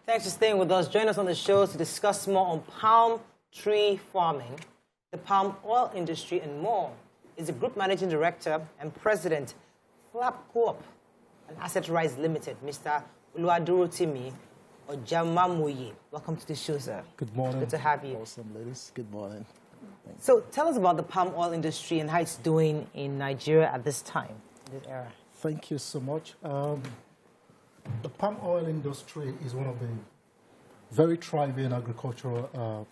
Thanks for staying with us. Join us on the show to discuss more on palm tree farming, the palm oil industry, and more. Is the Group Managing Director and President, Flap Coop and Assetrise Limited, Mr. Rotimi Ojamamoye. Welcome to the show, sir. Good morning. Good to have you. Awesome, ladies. Good morning. So tell us about the palm oil industry and how it's doing in Nigeria at this time, in this era. Thank you so much. The palm oil industry is one of the very thriving agricultural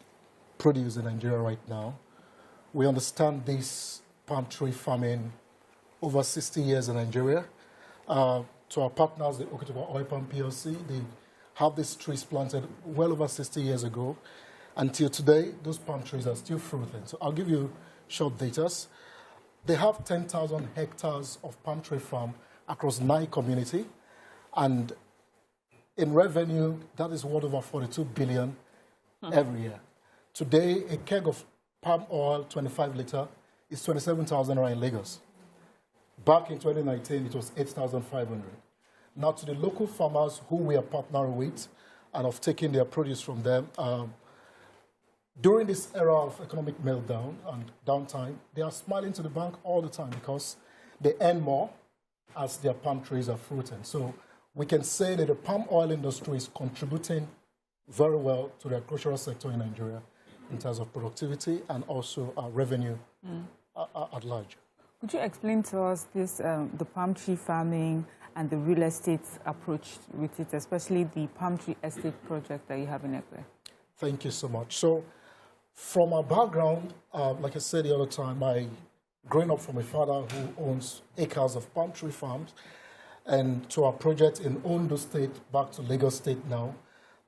produce in Nigeria right now. We understand this palm tree farming over 60 years in Nigeria. To our partners, the Agricuture Oil Palm PLC, they have these trees planted well over 60 years ago. Until today, those palm trees are still fruiting. So I'll give you short data. They have 10,000 hectares of palm tree farm across 9 communities. And in revenue, that is worth over 42 billion every year. Today, a keg of palm oil, 25 liter, is 27,000 in Lagos. Back in 2019, it was 8,500. Now, to the local farmers who we are partnering with and have taken their produce from them, during this era of economic meltdown and downtime, they are smiling to the bank all the time because they earn more as their palm trees are fruiting. So we can say that the palm oil industry is contributing very well to the agricultural sector in Nigeria in terms of productivity and also revenue at large. Could you explain to us this, the palm tree farming and the real estate approach with it, especially the palm tree estate project that you have in Ekwe? Thank you so much. So from our background, like I said the other time, I growing up from a father who owns acres of palm tree farms, and to our project in Ondo State, back to Lagos State now.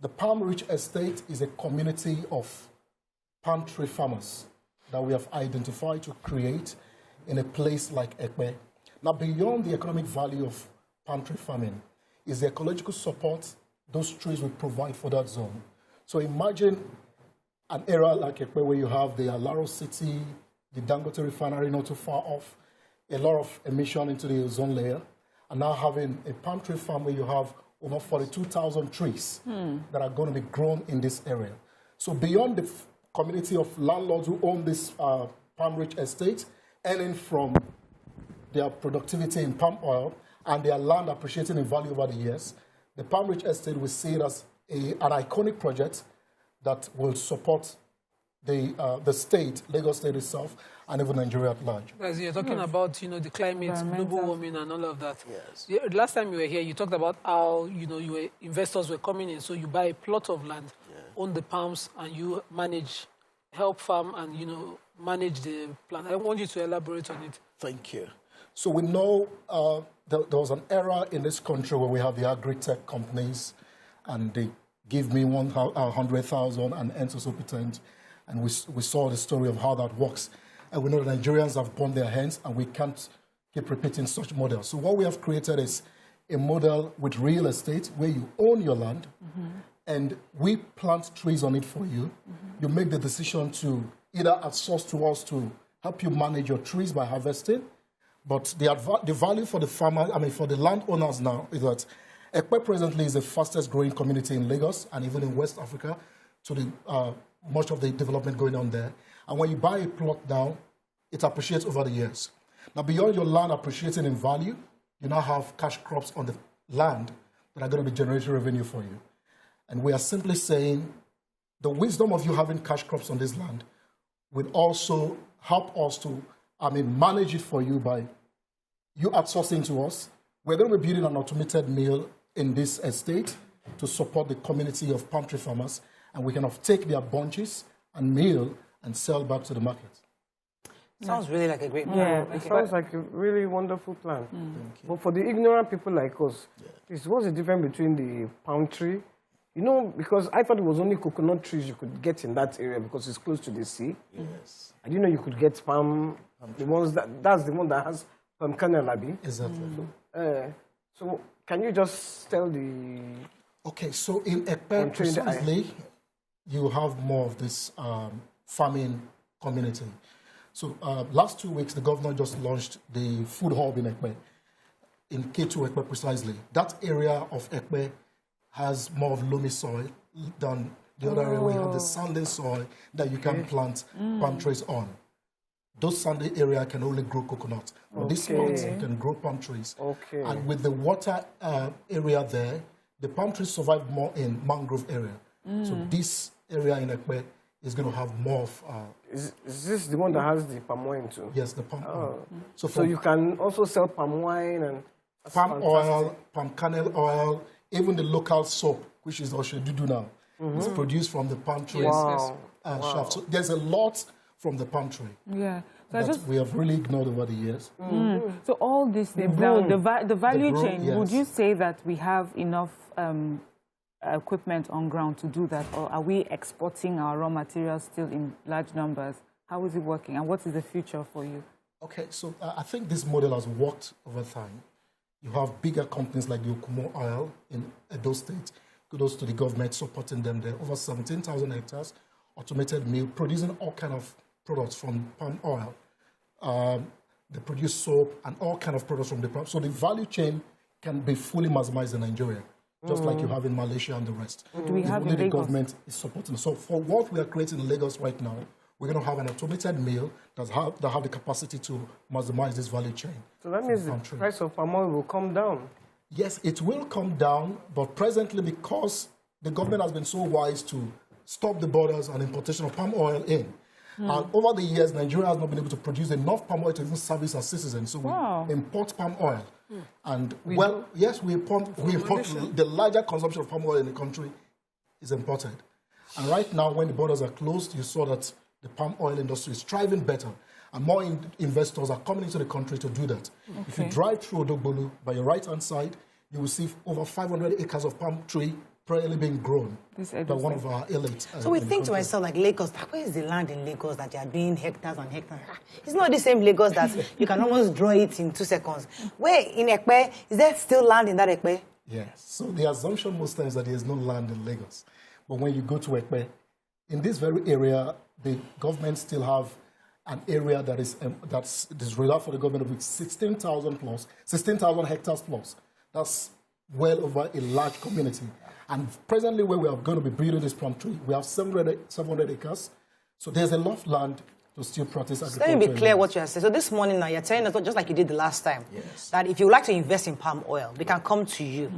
The Palm Ridge Estate is a community of palm tree farmers that we have identified to create in a place like Ekwe. Now, beyond the economic value of palm tree farming is the ecological support those trees will provide for that zone. So imagine an area like Ekwe where you have the Alaro City, the Dangote refinery not too far off, a lot of emission into the ozone layer, and now having a palm tree farm where you have over 42,000 trees that are going to be grown in this area. So beyond the community of landlords who own this Palm Ridge estate, earning from their productivity in palm oil and their land appreciating in value over the years, the Palm Ridge estate will see it as an iconic project that will support the state, Lagos State itself, and even Nigeria at large. As you're talking about, the climate, global warming, and all of that. Yes. Last time you were here, you talked about how investors were coming in, so you buy a plot of land, own the palms, and you help farm, and manage the plant. I want you to elaborate on it. Thank you. So we know there was an era in this country where we have the agri-tech companies, and they give me 100,000 and enter so patent. And we saw the story of how that works. And we know the Nigerians have burned their hands, and we can't keep repeating such models. So what we have created is a model with real estate where you own your land, and we plant trees on it for you. You make the decision to either outsource to us to help you manage your trees by harvesting. But the value for the farmer, for the landowners now, is that Ekwe presently is the fastest growing community in Lagos and even in West Africa, to the much of the development going on there. And when you buy a plot now, it appreciates over the years. Now, beyond your land appreciating in value, you now have cash crops on the land that are going to be generating revenue for you. And we are simply saying the wisdom of you having cash crops on this land will also help us to manage it for you by you outsourcing to us. We're going to be building an automated mill in this estate to support the community of palm tree farmers, and we can take their bunches and mill and sell back to the market. Sounds really like a great plan. Yeah, it sounds like a really wonderful plan. But for the ignorant people like us, what's the difference between the palm tree? Because I thought it was only coconut trees you could get in that area because it's close to the sea. Yes. I didn't know you could get palm, the ones that's the one that has palm kernel, Abi. Exactly. So can you just tell the... Okay, so in Ekpe, precisely, you have more of this farming community. So last 2 weeks, the governor just launched the food hub in Ekpe, in K2 Ekpe precisely. That area of Ekpe has more of loamy soil than the other area where you have the sandy soil that you can plant palm trees on. Those sandy area can only grow coconut. But this spot, you can grow palm trees. And with the water area there, the palm trees survive more in mangrove area. So this area in Ekpe is going to have more of... Is this the one that has the palm wine too? Yes, the palm oil. So you can also sell palm wine and... Palm oil, palm kernel oil, even the local soap, which is Oshedudu now, is produced from the palm tree shaft. So there's a lot from the palm tree. Yeah. So that we have really ignored over the years. So all these things, now, the value chain, yes. would you say that we have enough equipment on ground to do that, or are we exporting our raw materials still in large numbers? How is it working, and what is the future for you? Okay, so I think this model has worked over time. You have bigger companies like the Okumo Oil in Edo State. Kudos to the government supporting them there. Over 17,000 hectares, automated mill, producing all kind of products from palm oil. They produce soap and all kind of products from the palm. So the value chain can be fully maximized in Nigeria, just like you have in Malaysia and the rest. Do we have in Lagos? The government is supporting. So for what we are creating in Lagos right now, we're going to have an automated mill that have the capacity to maximize this value chain. So that means the price of palm oil will come down. Yes, it will come down, but presently, because the government has been so wise to stop the borders and importation of palm oil in, and over the years, Nigeria has not been able to produce enough palm oil to even service our citizens. So we import palm oil. And, yes, we import the larger consumption of palm oil in the country is imported. And right now, when the borders are closed, you saw that the palm oil industry is thriving better. And more investors are coming into the country to do that. If you drive through Odogbolu, by your right-hand side, you will see over 500 acres of palm tree presently being grown by one of our elite. So we think to myself, like Lagos, where is the land in Lagos that they are doing hectares and hectares? It's not the same Lagos that you can almost draw it in 2 seconds. Where in Ekpe, is there still land in that Ekpe? Yes. So the assumption most times that there is no land in Lagos. But when you go to Ekpe, in this very area, the government still have an area that is reserved for the government of 16,000 hectares plus. That's well over a large community. And presently, where we are going to be building this palm tree, we have 700 acres. So there's a lot of land to still practice agriculture. Let me be clear what you are saying. So this morning now, you're telling us, just like you did the last time, that if you would like to invest in palm oil, we can come to you.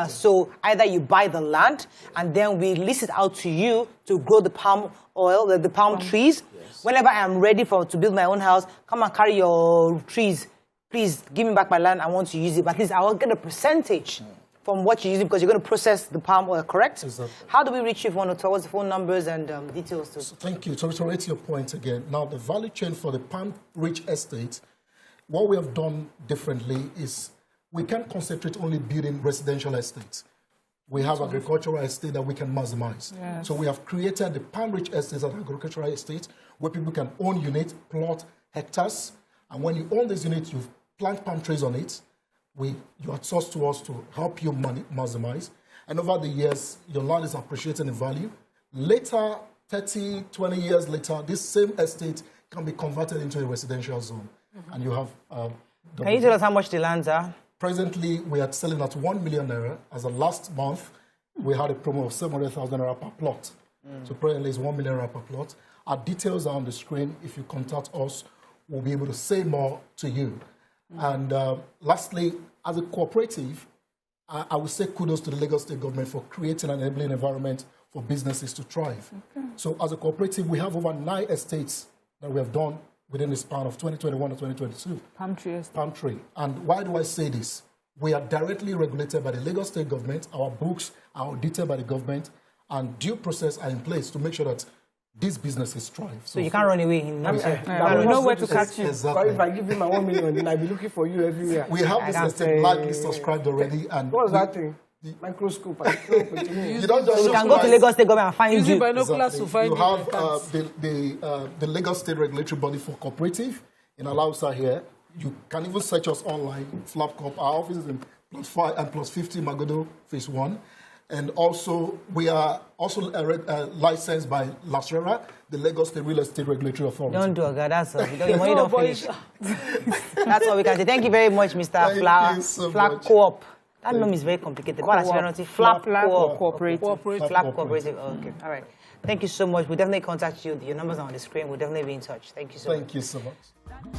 So either you buy the land, and then we lease it out to you to grow the palm oil, the palm trees. Whenever I am ready to build my own house, come and carry your trees. Please give me back my land. I want to use it. But at least I will get a percentage from what you're using, because you're going to process the palm oil, correct? Exactly. How do we reach you if you want to tell us the phone numbers and details? So thank you. To reiterate your point again, now the value chain for the palm-rich estate, what we have done differently is we can't concentrate only building residential estates. We have agricultural estate that we can maximize. Yes. So we have created the palm-rich estates and agricultural estates where people can own units, plot hectares, and when you own this unit, you plant palm trees on it. You outsource to us to help you maximize. And over the years, your land is appreciating in value. Later, 30, 20 years later, this same estate can be converted into a residential zone. And you have... Can you tell us how much the lands are? Presently, we are selling at 1 million naira. As of last month, we had a promo of 700,000 naira per plot. So presently, it's 1 million naira per plot. Our details are on the screen. If you contact us, we'll be able to say more to you. And lastly, as a cooperative, I would say kudos to the Lagos State government for creating an enabling environment for businesses to thrive. So as a cooperative, we have over 9 estates that we have done within the span of 2021 to 2022. Palm tree estate. Palm tree. And why do I say this? We are directly regulated by the Lagos State government. Our books are audited by the government, and due process are in place to make sure that these businesses thrive. So you can't run away. We know where to catch you. Exactly. If I give you my 1 million, then I'll be looking for you everywhere. We have this estate largely subscribed already. And what's that thing? Microscope. You don't just you can go to Lagos State government and find Using you. binoculars to find you have the Lagos State Regulatory Body for Cooperative in Alausa here. You can even search us online, Flapcop. Our office is in plot 5 and plot 50 Magodo, phase 1. And also, we are also licensed by LASRERA, the Lagos State Real Estate Regulatory Authority. Don't do it, that's all. You don't finish. That's all we can say. Thank you very much, Mr. Thank you so Flap much. Co-op. That name is very complicated. What nationality? Flap Cooperative. Flap Cooperative. Okay. All right. Thank you so much. We'll definitely contact you. Your numbers are on the screen. We'll definitely be in touch. Thank you so much. Thank you so much.